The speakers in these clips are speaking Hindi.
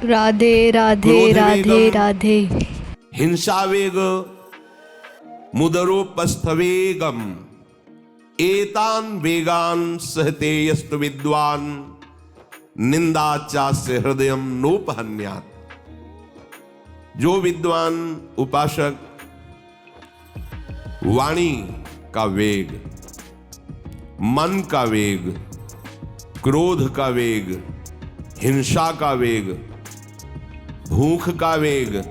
राधे राधे राधे राधे। हिंसावेग मुदरोपस्थवेगम एतान वेगान सहते यस्तु विद्वान निंदाचास्य हृदयम नोपहन्यात्। जो विद्वान उपासक वाणी का वेग, मन का वेग, क्रोध का वेग, हिंसा का वेग, भूख का वेग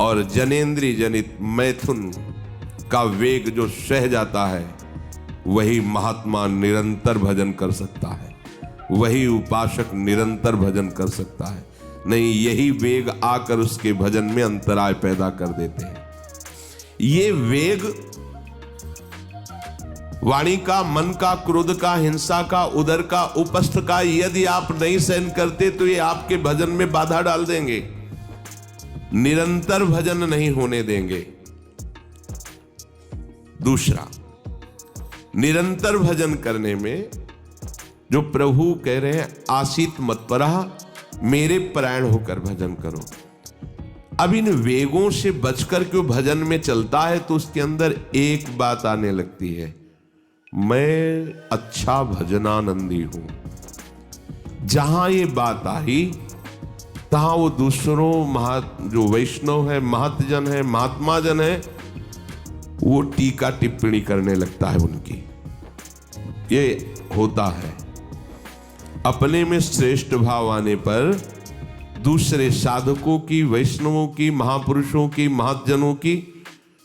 और जनेंद्रिय जनित मैथुन का वेग जो सह जाता है, वही महात्मा निरंतर भजन कर सकता है, वही उपासक निरंतर भजन कर सकता है। नहीं, यही वेग आकर उसके भजन में अंतराय पैदा कर देते हैं। ये वेग वाणी का, मन का, क्रोध का, हिंसा का, उदर का, उपस्थ का यदि आप नहीं सहन करते तो ये आपके भजन में बाधा डाल देंगे, निरंतर भजन नहीं होने देंगे। दूसरा, निरंतर भजन करने में जो प्रभु कह रहे हैं आसित मत्परः, मेरे परायण होकर भजन करो। अब इन वेगों से बचकर क्यों भजन में चलता है तो उसके अंदर एक बात आने लगती है, मैं अच्छा भजनानंदी हूं। जहां ये बात आई तहां वो दूसरों जो वैष्णव है, महतजन है, महात्मा जन है, वो टीका टिप्पणी करने लगता है उनकी। ये होता है। अपने में श्रेष्ठ भाव आने पर दूसरे साधकों की, वैष्णवों की, महापुरुषों की, महतजनों की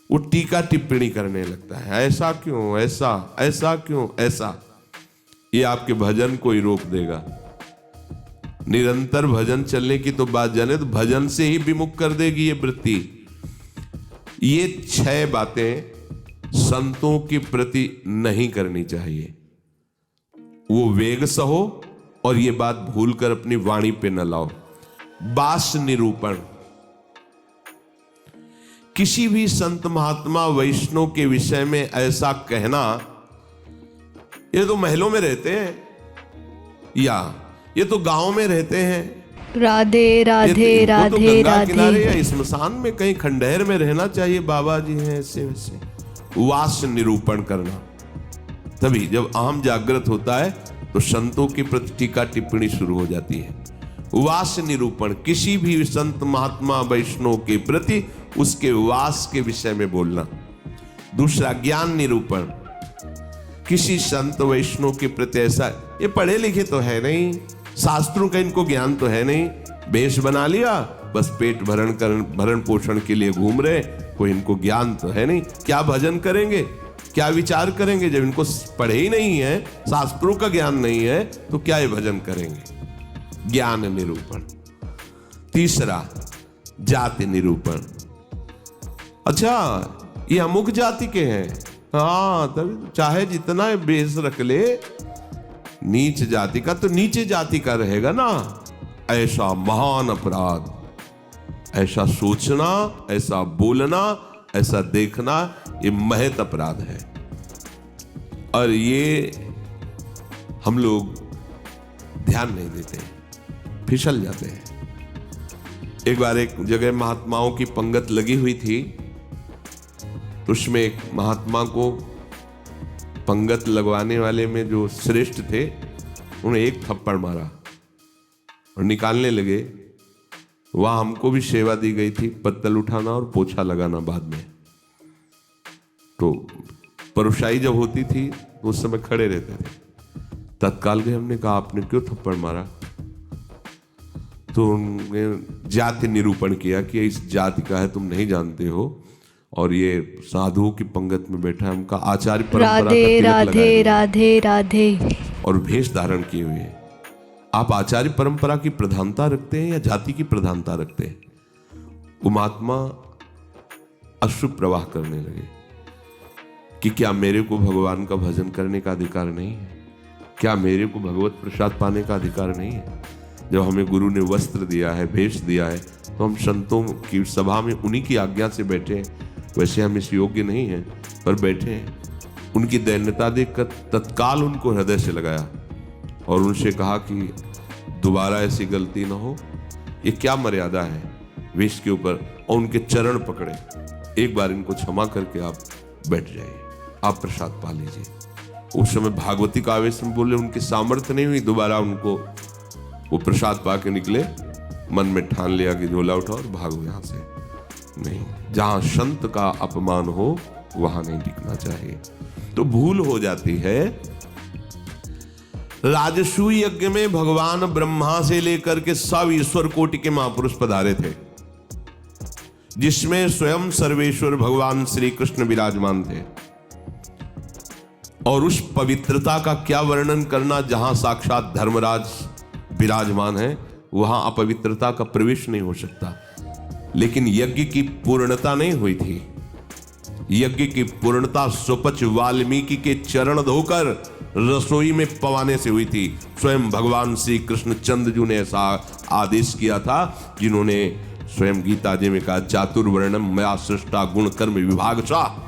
वो टीका टिप्पणी करने लगता है। ऐसा क्यों, ऐसा, ऐसा क्यों, ऐसा। ये आपके भजन को ही रोक देगा। निरंतर भजन चलने की तो बात जाने तो भजन से ही विमुख कर देगी ये वृत्ति। ये 6 बातें संतों के प्रति नहीं करनी चाहिए। वो वेग सहो और ये बात भूलकर अपनी वाणी पे न लाओ। बास निरूपण, किसी भी संत महात्मा वैष्णव के विषय में ऐसा कहना, ये तो महलों में रहते हैं या ये तो गांव में रहते हैं, राधे राधे राधे तो गंगा राधे। किनारे या स्मशान में कहीं खंडहर में रहना चाहिए, बाबा जी हैं ऐसे वैसे। वास निरूपण करना, तभी जब अहम जागृत होता है तो संतों की प्रति टीका टिप्पणी शुरू हो जाती है। वास निरूपण, किसी भी संत महात्मा वैष्णव के प्रति उसके वास के विषय में बोलना। दूसरा, ज्ञान निरूपण, किसी संत वैष्णव के प्रति ऐसा, ये पढ़े लिखे तो है नहीं, शास्त्रों का इनको ज्ञान तो है नहीं, वेश बना लिया, बस पेट भरण पोषण के लिए घूम रहे, कोई इनको ज्ञान तो है नहीं। क्या भजन करेंगे, क्या विचार करेंगे जब इनको पढ़े ही नहीं है, शास्त्रों का ज्ञान नहीं है, तो क्या ये भजन करेंगे। ज्ञान निरूपण। तीसरा, जाति निरूपण, अच्छा ये अमुक जाति के हैं, हाँ तभी चाहे जितना बेस रख ले, नीच जाति का तो नीचे जाति का रहेगा ना। ऐसा महान अपराध, ऐसा सोचना, ऐसा बोलना, ऐसा देखना, ये महत अपराध है। और ये हम लोग ध्यान नहीं देते, फिसल जाते हैं। एक बार एक जगह महात्माओं की पंगत लगी हुई थी, तो उसमें एक महात्मा को पंगत लगवाने वाले में जो श्रेष्ठ थे, उन्हें एक थप्पड़ मारा और निकालने लगे। वहां हमको भी सेवा दी गई थी, पत्तल उठाना और पोछा लगाना बाद में। तो परोसाई जब होती थी तो उस समय खड़े रहते थे। तत्काल गए, हमने कहा आपने क्यों थप्पड़ मारा? तो उन्होंने जाति निरूपण किया कि इस जाति का है, तुम नहीं जानते हो, और ये साधुओं की पंगत में बैठा है, उनका आचार्य परंपरा का तिलक राधे राधे राधे और भेष धारण किए हुए। आप आचार्य परंपरा की प्रधानता रखते हैं या जाति की प्रधानता रखते हैं? वो महात्मा अश्रु प्रवाह करने लगे कि क्या मेरे को भगवान का भजन करने का अधिकार नहीं है? क्या मेरे को भगवत प्रसाद पाने का अधिकार नहीं है? जब हमें गुरु ने वस्त्र दिया है, भेष दिया है, तो हम संतों की सभा में उन्हीं की आज्ञा से बैठे हैं। वैसे हम इस योग्य नहीं हैं, पर बैठे हैं। उनकी दैन्यता देखकर तत्काल उनको हृदय से लगाया और उनसे कहा कि दोबारा ऐसी गलती ना हो। ये क्या मर्यादा है वेश के ऊपर, और उनके चरण पकड़े, एक बार इनको क्षमा करके आप बैठ जाइए, आप प्रसाद पा लीजिए। उस समय भागवती का आवेश में बोले, उनकी सामर्थ्य नहीं हुई दोबारा उनको वो प्रसाद पा के निकले, मन में ठान लिया कि झोला उठाओ और भागो यहां से। नहीं, जहां संत का अपमान हो वहां नहीं टिकना चाहिए। तो भूल हो जाती है। राजसूय यज्ञ में भगवान ब्रह्मा से लेकर के सब ईश्वर कोटि के महापुरुष पधारे थे, जिसमें स्वयं सर्वेश्वर भगवान श्री कृष्ण विराजमान थे। और उस पवित्रता का क्या वर्णन करना, जहां साक्षात धर्मराज विराजमान है वहां अपवित्रता का प्रवेश नहीं हो सकता। लेकिन यज्ञ की पूर्णता नहीं हुई थी। यज्ञ की पूर्णता सुपच वाल्मीकि के चरण धोकर रसोई में पवाने से हुई थी। स्वयं भगवान श्री कृष्ण चंद्रजू ने ऐसा आदेश किया था, जिन्होंने स्वयं गीता जी में कहा, चातुर्वर्णम मया सृष्टा गुण कर्म विभागशः।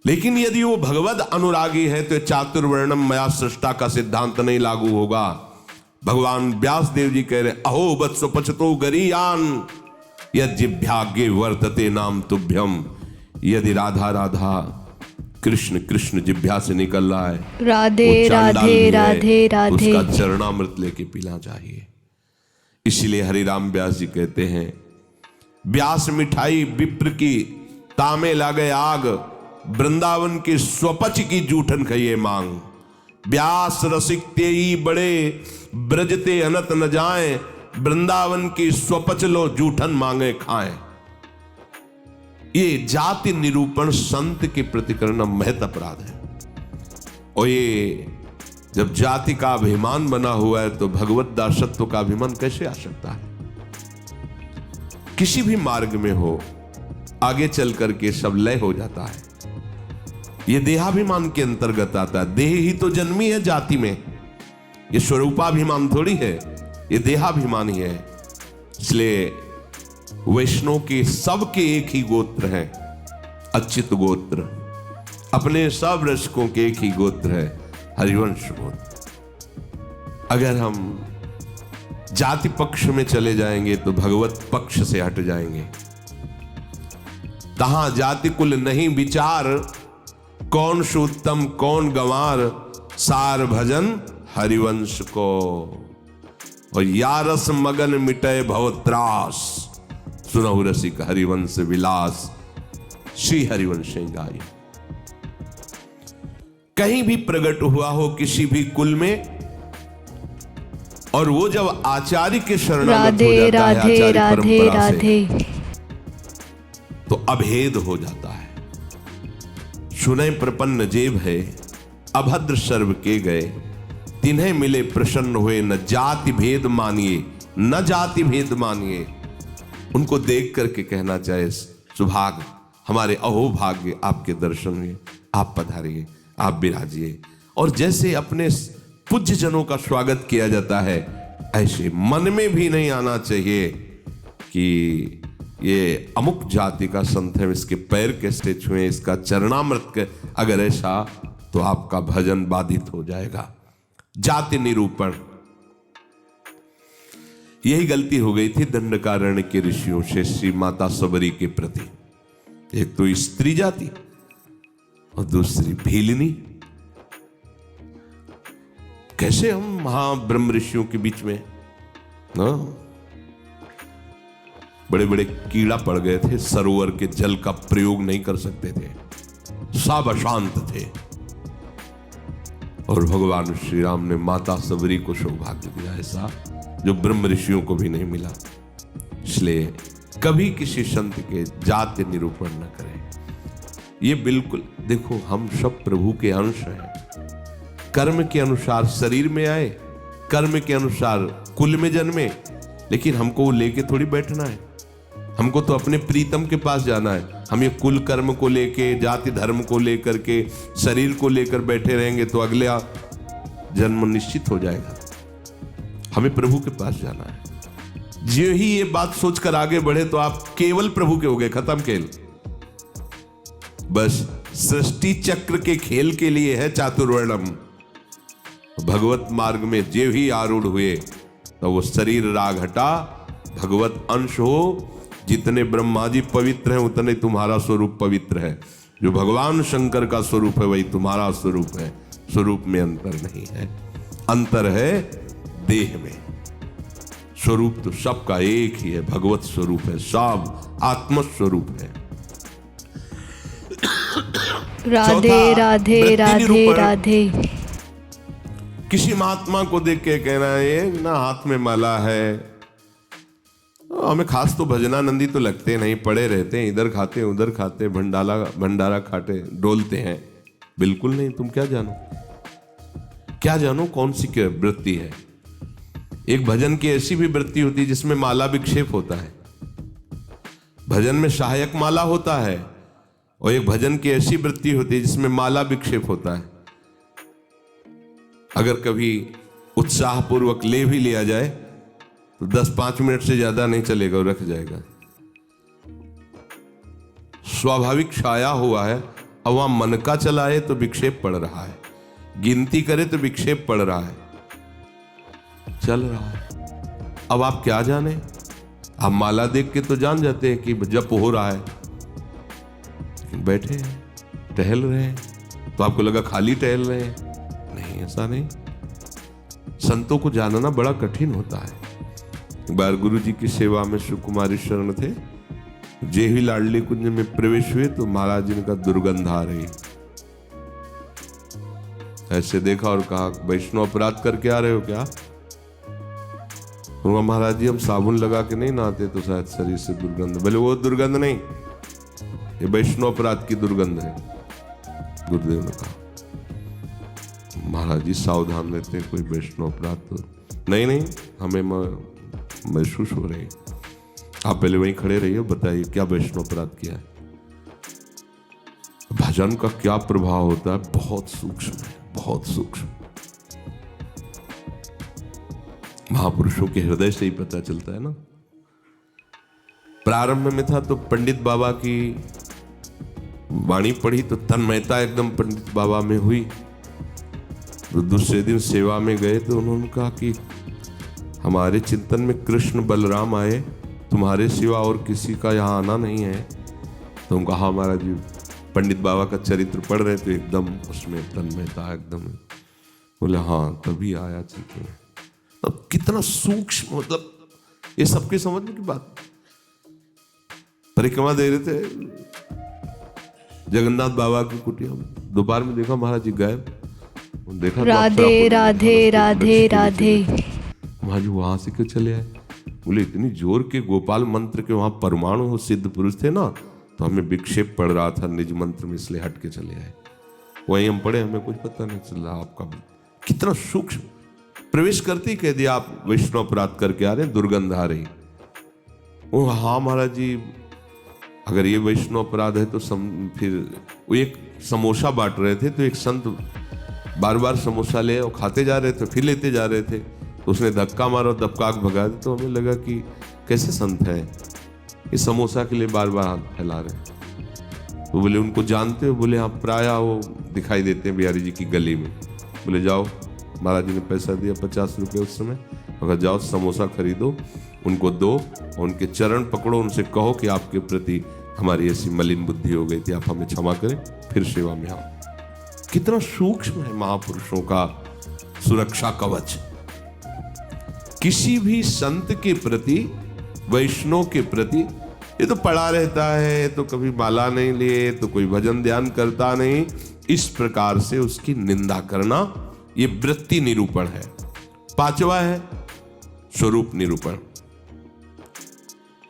लेकिन यदि वो भगवद अनुरागी है तो चातुर्वर्णम मया सृष्टा का सिद्धांत नहीं लागू होगा। भगवान व्यास देव जी कह रहे, अहो वत्स पचतो गरीयान यज्जिभ्यागे वर्तते नाम तुभ्यम। यदि राधा राधा कृष्ण कृष्ण जिभ्या से निकल रहा है, राधे वो चांडाल राधे भी है, राधे राधे। उसका चरणामृत लेके पीना चाहिए। इसलिए हरिराम व्यास जी कहते हैं, व्यास मिठाई विप्र की तामे लागे आग, वृंदावन की स्वपच की जूठन खइए मांग। व्यास रसिक तेई बड़े ब्रजते अनत न जाए, वृंदावन की स्वपच लो जूठन मांगे खाएं। ये जाति निरूपण संत के प्रति करना महत अपराध है। और ये जब जाति का अभिमान बना हुआ है तो भगवत दासत्व का अभिमान कैसे आ सकता है? किसी भी मार्ग में हो, आगे चल करके सब लय हो जाता है। ये देहाभिमान के अंतर्गत आता है। देह ही तो जन्मी है जाति में, ये स्वरूपाभिमान थोड़ी है, ये देहाभिमान ही है। इसलिए वैष्णव के सबके एक ही गोत्र है, अच्युत गोत्र। अपने सब रसिकों के एक ही गोत्र है, हरिवंश गोत्र। अगर हम जाति पक्ष में चले जाएंगे तो भगवत पक्ष से हट जाएंगे। तहां जाति कुल नहीं विचार, कौन सुत्तम कौन गंवार, सार भजन हरिवंश को। और यारस मगन मिटे भवत्रास, सुनहु रसिक हरिवंश विलास, श्री हरिवंश गाई। कहीं भी प्रकट हुआ हो किसी भी कुल में, और वो जब आचार्य के शरणागत हो जाता है, आचार्य परंपरा से, तो अभेद हो जाता है। सुने प्रपन्न जेब है, अभद्र सर्व के गए, तिन्हें मिले प्रसन्न हुए, न जाति भेद मानिए न जाति भेद मानिए। उनको देख करके कहना चाहे, सुभाग हमारे अहोभाग्य आपके दर्शन हुए, आप पधारिए, आप विराजिए। और जैसे अपने पूज्य जनों का स्वागत किया जाता है, ऐसे मन में भी नहीं आना चाहिए कि ये अमुक जाति का संत है, इसके पैर कैसे छुए, इसका चरणामृत के। अगर ऐसा तो आपका भजन बाधित हो जाएगा। जाति निरूपण, यही गलती हो गई थी दंडकारण्य के ऋषियों से श्री माता सबरी के प्रति। एक तो स्त्री जाति और दूसरी भीलनी। कैसे हम ब्रह्म ऋषियों के बीच में बड़े बड़े कीड़ा पड़ गए थे, सरोवर के जल का प्रयोग नहीं कर सकते थे, सब अशांत थे। और भगवान श्री राम ने माता सबरी को सौभाग्य दिया ऐसा जो ब्रह्म ऋषियों को भी नहीं मिला। इसलिए कभी किसी संत के जाति निरूपण न करें। ये बिल्कुल देखो, हम सब प्रभु के अंश हैं। कर्म के अनुसार शरीर में आए, कर्म के अनुसार कुल में जन्मे, लेकिन हमको वो लेके थोड़ी बैठना है। हमको तो अपने प्रीतम के पास जाना है। हम ये कुल कर्म को लेके, जाति धर्म को लेकर के, शरीर को लेकर बैठे रहेंगे तो अगला जन्म निश्चित हो जाएगा। हमें प्रभु के पास जाना है। जो ही ये बात सोचकर आगे बढ़े तो आप केवल प्रभु के हो गए, खत्म खेल। बस सृष्टि चक्र के खेल के लिए है चातुर्वर्णम। भगवत मार्ग में जे ही आरूढ़ हुए तो वो शरीर राग हटा, भगवत अंश हो। जितने ब्रह्मा जी पवित्र हैं उतने तुम्हारा स्वरूप पवित्र है। जो भगवान शंकर का स्वरूप है वही तुम्हारा स्वरूप है। स्वरूप में अंतर नहीं है, अंतर है देह में। स्वरूप तो सबका एक ही है, भगवत स्वरूप है, सब आत्म स्वरूप है। राधे राधे वृत्ति राधे निरूपण। राधे। किसी महात्मा को देख के कहना है ये ना हाथ में माला है, हमें खास तो भजनानंदी तो लगते नहीं, पड़े रहते हैं, इधर खाते उधर खाते, भंडारा खाते डोलते हैं। बिल्कुल नहीं। तुम क्या जानो, क्या जानो कौन सी क्या वृत्ति है। एक भजन की ऐसी भी वृत्ति होती है जिसमें माला विक्षेप होता है। भजन में सहायक माला होता है, और एक भजन की ऐसी वृत्ति होती है जिसमें माला विक्षेप होता है। अगर कभी उत्साहपूर्वक ले भी लिया जाए तो 10-5 मिनट से ज्यादा नहीं चलेगा, रख जाएगा। स्वाभाविक छाया हुआ है। अब वहां मन का चलाए तो विक्षेप पड़ रहा है, गिनती करे तो विक्षेप पड़ रहा है, चल रहा है। अब आप क्या जाने, आप माला देख के तो जान जाते हैं कि जप हो रहा है, बैठे हैं टहल रहे हैं तो आपको लगा खाली टहल रहे हैं। नहीं, ऐसा नहीं। संतों को जानना बड़ा कठिन होता है। एक बार गुरु जी की सेवा में सुकुमारी शरण थे, जे ही लाडली कुंज में प्रवेश हुए तो महाराज जी का दुर्गंध आ रही। ऐसे देखा और कहा वैष्णव अपराध करके आ रहे हो क्या? तो महाराज जी हम साबुन लगा के नहीं नहाते तो शायद शरीर से दुर्गंध। बोले वो दुर्गंध नहीं, ये वैष्णव अपराध की दुर्गंध है। गुरुदेव ने कहा महाराज जी सावधान रहते, कोई वैष्णव अपराध तो नहीं, हमें महसूस हो रही। आप पहले वहीं खड़े रहिए, बताइए क्या वैष्णव अपराध किया है। भजन का क्या प्रभाव होता है, बहुत सूक्ष्म है, बहुत सूक्ष्म। महापुरुषों के हृदय से ही पता चलता है ना। प्रारंभ में था तो पंडित बाबा की वाणी पढ़ी तो तन्मयता एकदम पंडित बाबा में हुई। तो दूसरे दिन सेवा में गए तो उन्होंने कहा कि हमारे चिंतन में कृष्ण बलराम आए, तुम्हारे सिवा और किसी का यहाँ आना नहीं है। तो उनका हाँ महाराज जी, पंडित बाबा का चरित्र पढ़ रहे तो एकदम उसमें तन्मयता एकदम। बोले हाँ तभी आया चीते। अब कितना सूक्ष्म, मतलब ये सबके समझने की बात। परिक्रमा दे रहे थे जगन्नाथ बाबा की कुटिया में, दोपहर में देखा महाराज जी गायब। देखा राधे राधे राधे राधे। महाराज जी वहां से क्यों चले आए? बोले इतनी जोर के गोपाल मंत्र के वहां परमाणु सिद्ध पुरुष थे ना, तो हमें विक्षेप पड़ रहा था निज मंत्र में, इसलिए हट के चले आए। वहीं हम पढ़े, हमें कुछ पता नहीं चला। आपका कितना सूक्ष्म, प्रवेश करते ही कह दिया आप वैष्णव अपराध करके आ रहे हैं, दुर्गंध आ रही। वो हाँ महाराज जी अगर ये वैष्णव अपराध है तो फिर वो एक समोसा बांट रहे थे तो एक संत बार बार समोसा ले और खाते जा रहे थे, फिर लेते जा रहे थे। तो उसने धक्का मारा और दबकाक भगा दिया। तो हमें लगा कि कैसे संत है, इस समोसा के लिए बार बार हाथ फैला रहे हैं। तो बोले उनको जानते हो? बोले हाँ प्राय वो दिखाई देते हैं बिहारी जी की गली में। बोले जाओ, महाराज जी ने पैसा दिया 50 रुपये उस समय, अगर जाओ समोसा खरीदो, उनको दो और उनके चरण पकड़ो, उनसे कहो कि आपके प्रति हमारी ऐसी मलिन बुद्धि हो गई थी, आप हमें क्षमा करें, फिर सेवा में आओ। कितना सूक्ष्म है महापुरुषों का सुरक्षा कवच। किसी भी संत के प्रति, वैष्णव के प्रति, ये तो पड़ा रहता है, तो कभी माला नहीं लिए, तो कोई भजन ध्यान करता नहीं, इस प्रकार से उसकी निंदा करना ये वृत्ति निरूपण है। पांचवा है स्वरूप निरूपण।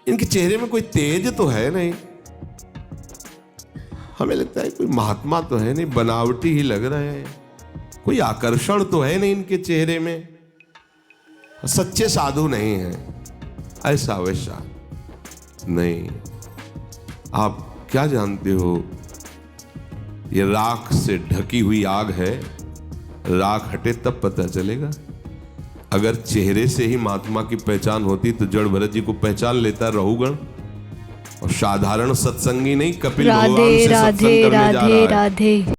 इनके चेहरे में कोई तेज तो है नहीं, हमें लगता है कोई महात्मा तो है नहीं, बनावटी ही लग रहे हैं, कोई आकर्षण तो है नहीं इनके चेहरे में, सच्चे साधु नहीं है, ऐसा वैसा नहीं। आप क्या जानते हो, ये राख से ढकी हुई आग है, राख हटे तब पता चलेगा। अगर चेहरे से ही महात्मा की पहचान होती तो जड़ भरत जी को पहचान लेता रहुगण, और साधारण सत्संगी नहीं, कपिल भगवान से सत्संग करने जा रहा है। राधे राधे।